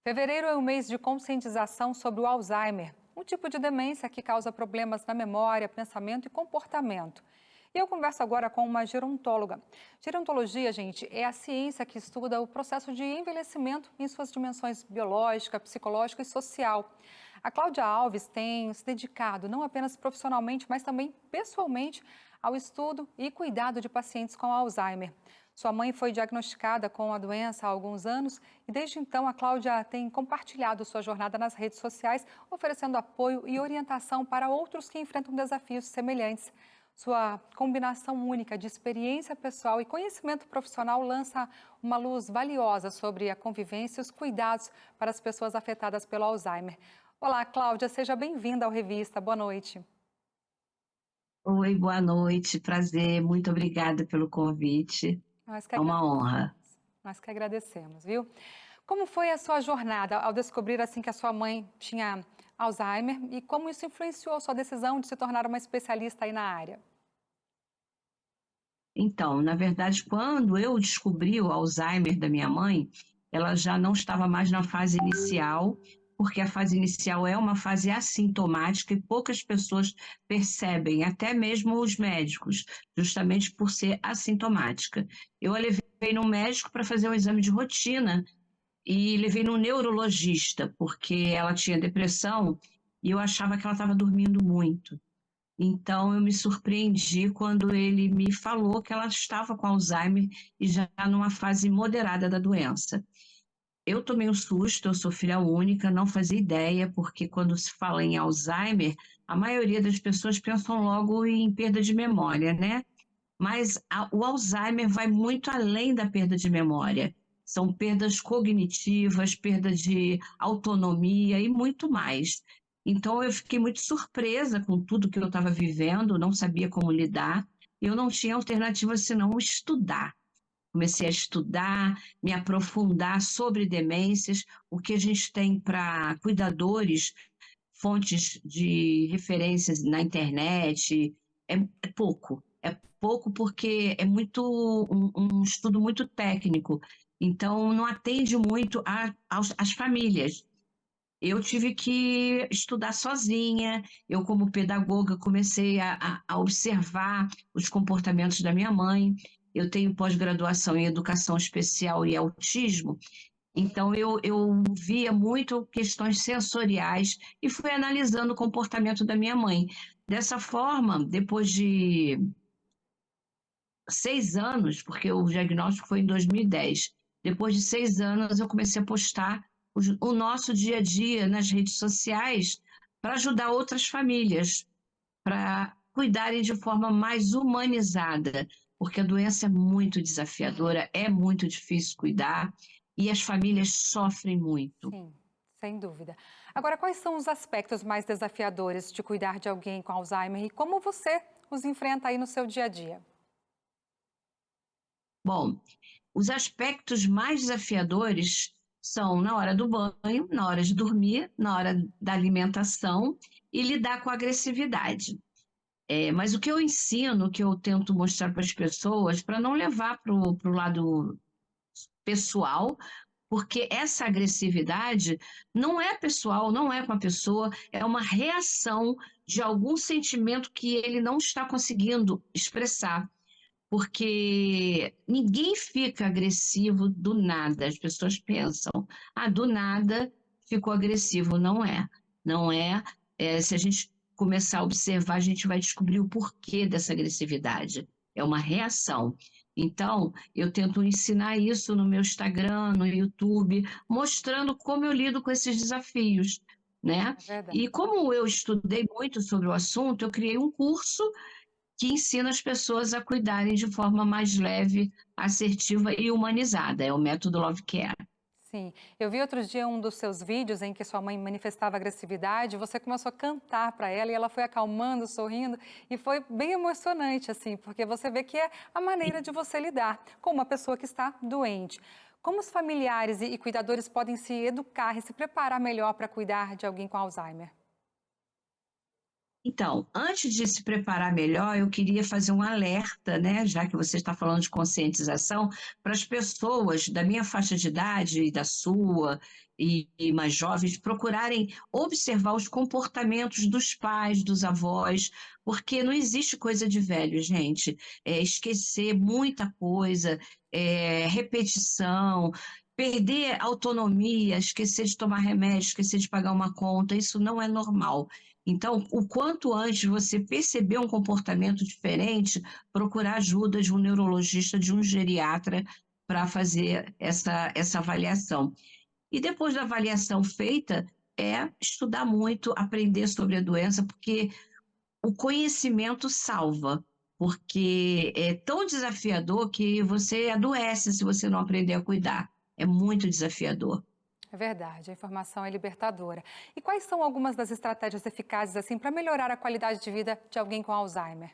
Fevereiro é o mês de conscientização sobre o Alzheimer, um tipo de demência que causa problemas na memória, pensamento e comportamento. E eu converso agora com uma gerontóloga. Gerontologia, gente, é a ciência que estuda o processo de envelhecimento em suas dimensões biológica, psicológica e social. A Cláudia Alves tem se dedicado não apenas profissionalmente, mas também pessoalmente ao estudo e cuidado de pacientes com Alzheimer. Sua mãe foi diagnosticada com a doença há alguns anos e desde então a Cláudia tem compartilhado sua jornada nas redes sociais, oferecendo apoio e orientação para outros que enfrentam desafios semelhantes. Sua combinação única de experiência pessoal e conhecimento profissional lança uma luz valiosa sobre a convivência e os cuidados para as pessoas afetadas pelo Alzheimer. Olá, Cláudia, seja bem-vinda ao Revista. Boa noite. Oi, boa noite, prazer, muito obrigada pelo convite, Nós que é uma agradecemos. honra. Nós que agradecemos, viu? Como foi a sua jornada ao descobrir assim que a sua mãe tinha Alzheimer e como isso influenciou sua decisão de se tornar uma especialista aí na área? Então, na verdade, quando eu descobri o Alzheimer da minha mãe, ela já não estava mais na fase inicial, porque a fase inicial é uma fase assintomática e poucas pessoas percebem, até mesmo os médicos, justamente por ser assintomática. Eu a levei no médico para fazer um exame de rotina e levei no neurologista, porque ela tinha depressão e eu achava que ela estava dormindo muito. Então, eu me surpreendi quando ele me falou que ela estava com Alzheimer e já numa fase moderada da doença. Eu tomei um susto, eu sou filha única, não fazia ideia, porque quando se fala em Alzheimer, a maioria das pessoas pensam logo em perda de memória, né? Mas o Alzheimer vai muito além da perda de memória. São perdas cognitivas, perda de autonomia e muito mais. Então, eu fiquei muito surpresa com tudo que eu estava vivendo, não sabia como lidar. Eu não tinha alternativa senão estudar. Comecei a estudar, me aprofundar sobre demências, o que a gente tem para cuidadores, fontes de referências na internet, é pouco. É pouco porque é muito um estudo muito técnico, então não atende muito às famílias. Eu tive que estudar sozinha, eu como pedagoga comecei a observar os comportamentos da minha mãe, eu tenho pós-graduação em educação especial e autismo, então, eu via muito questões sensoriais e fui analisando o comportamento da minha mãe. Dessa forma, depois de 6 anos, porque o diagnóstico foi em 2010, depois de 6 anos eu comecei a postar o nosso dia a dia nas redes sociais para ajudar outras famílias, para cuidarem de forma mais humanizada, porque a doença é muito desafiadora, é muito difícil cuidar e as famílias sofrem muito. Sim, sem dúvida. Agora, quais são os aspectos mais desafiadores de cuidar de alguém com Alzheimer e como você os enfrenta aí no seu dia a dia? Bom, os aspectos mais desafiadores são na hora do banho, na hora de dormir, na hora da alimentação e lidar com a agressividade. Mas o que eu ensino, o que eu tento mostrar para as pessoas, para não levar para o lado pessoal, porque essa agressividade não é pessoal, não é com a pessoa, é uma reação de algum sentimento que ele não está conseguindo expressar. Porque ninguém fica agressivo do nada. As pessoas pensam, do nada ficou agressivo. Não é. Não é. Se a gente começar a observar, a gente vai descobrir o porquê dessa agressividade. É uma reação. Então, eu tento ensinar isso no meu Instagram, no YouTube, mostrando como eu lido com esses desafios, né? É verdade. E como eu estudei muito sobre o assunto, eu criei um curso que ensina as pessoas a cuidarem de forma mais leve, assertiva e humanizada. É o método Love Care. Sim, eu vi outro dia um dos seus vídeos em que sua mãe manifestava agressividade, você começou a cantar para ela e ela foi acalmando, sorrindo, e foi bem emocionante, assim, porque você vê que é a maneira de você lidar com uma pessoa que está doente. Como os familiares e cuidadores podem se educar e se preparar melhor para cuidar de alguém com Alzheimer? Então, antes de se preparar melhor, eu queria fazer um alerta, né, já que você está falando de conscientização, para as pessoas da minha faixa de idade e da sua, e mais jovens, procurarem observar os comportamentos dos pais, dos avós, porque não existe coisa de velho, gente. Esquecer muita coisa, repetição, perder autonomia, esquecer de tomar remédio, esquecer de pagar uma conta, isso não é normal. Então, o quanto antes você perceber um comportamento diferente, procurar ajuda de um neurologista, de um geriatra, para fazer essa avaliação. E depois da avaliação feita, estudar muito, aprender sobre a doença, porque o conhecimento salva. Porque é tão desafiador que você adoece se você não aprender a cuidar. É muito desafiador. É verdade, a informação é libertadora. E quais são algumas das estratégias eficazes assim para melhorar a qualidade de vida de alguém com Alzheimer?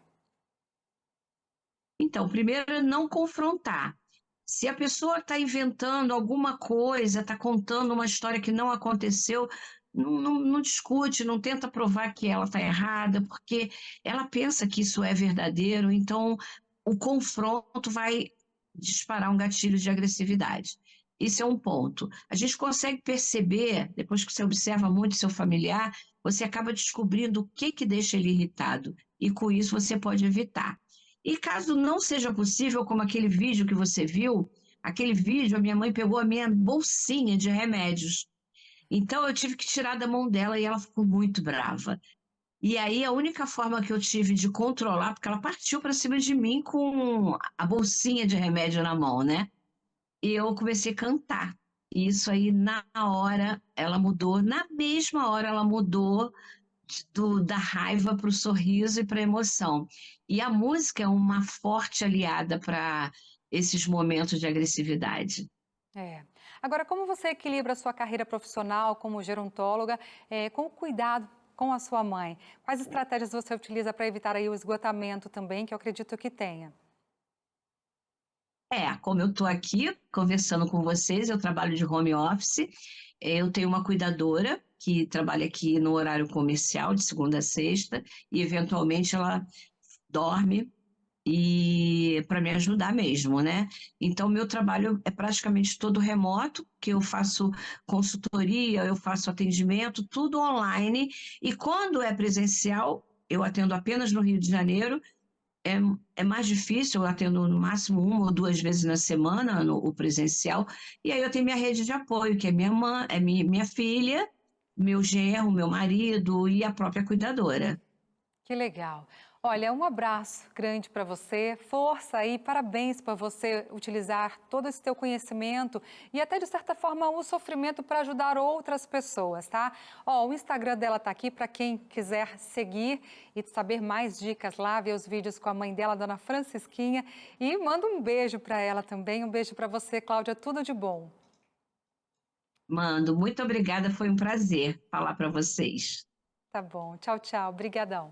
Então, primeiro é não confrontar. Se a pessoa está inventando alguma coisa, está contando uma história que não aconteceu, não discute, não tenta provar que ela está errada, porque ela pensa que isso é verdadeiro, então o confronto vai disparar um gatilho de agressividade. Isso é um ponto. A gente consegue perceber, depois que você observa muito seu familiar, você acaba descobrindo o que que deixa ele irritado, e com isso você pode evitar. E caso não seja possível, como aquele vídeo que você viu, aquele vídeo, a minha mãe pegou a minha bolsinha de remédios. Então eu tive que tirar da mão dela e ela ficou muito brava. E aí a única forma que eu tive de controlar, porque ela partiu para cima de mim com a bolsinha de remédio na mão, né? E eu comecei a cantar. E isso aí, na hora, ela mudou, na mesma hora ela mudou da raiva para o sorriso e para a emoção. E a música é uma forte aliada para esses momentos de agressividade. É. Agora, como você equilibra a sua carreira profissional como gerontóloga com o cuidado com a sua mãe? Quais estratégias você utiliza para evitar aí o esgotamento também, que eu acredito que tenha? Como eu estou aqui conversando com vocês, eu trabalho de home office, eu tenho uma cuidadora que trabalha aqui no horário comercial, de segunda a sexta, e eventualmente ela dorme e para me ajudar mesmo, né? Então, meu trabalho é praticamente todo remoto, que eu faço consultoria, eu faço atendimento, tudo online, e quando é presencial, eu atendo apenas no Rio de Janeiro, é, é mais difícil, eu atendo no máximo uma ou duas vezes na semana o presencial, e aí eu tenho minha rede de apoio, que é minha mãe, minha filha, meu genro, meu marido e a própria cuidadora. Que legal. Olha, um abraço grande para você, força e parabéns por você utilizar todo esse teu conhecimento e até de certa forma o sofrimento para ajudar outras pessoas, tá? Ó, o Instagram dela tá aqui para quem quiser seguir e saber mais dicas lá, ver os vídeos com a mãe dela, Dona Francisquinha, e manda um beijo para ela também, um beijo para você, Cláudia, tudo de bom. Mando, muito obrigada, foi um prazer falar para vocês. Tá bom, tchau, tchau, brigadão.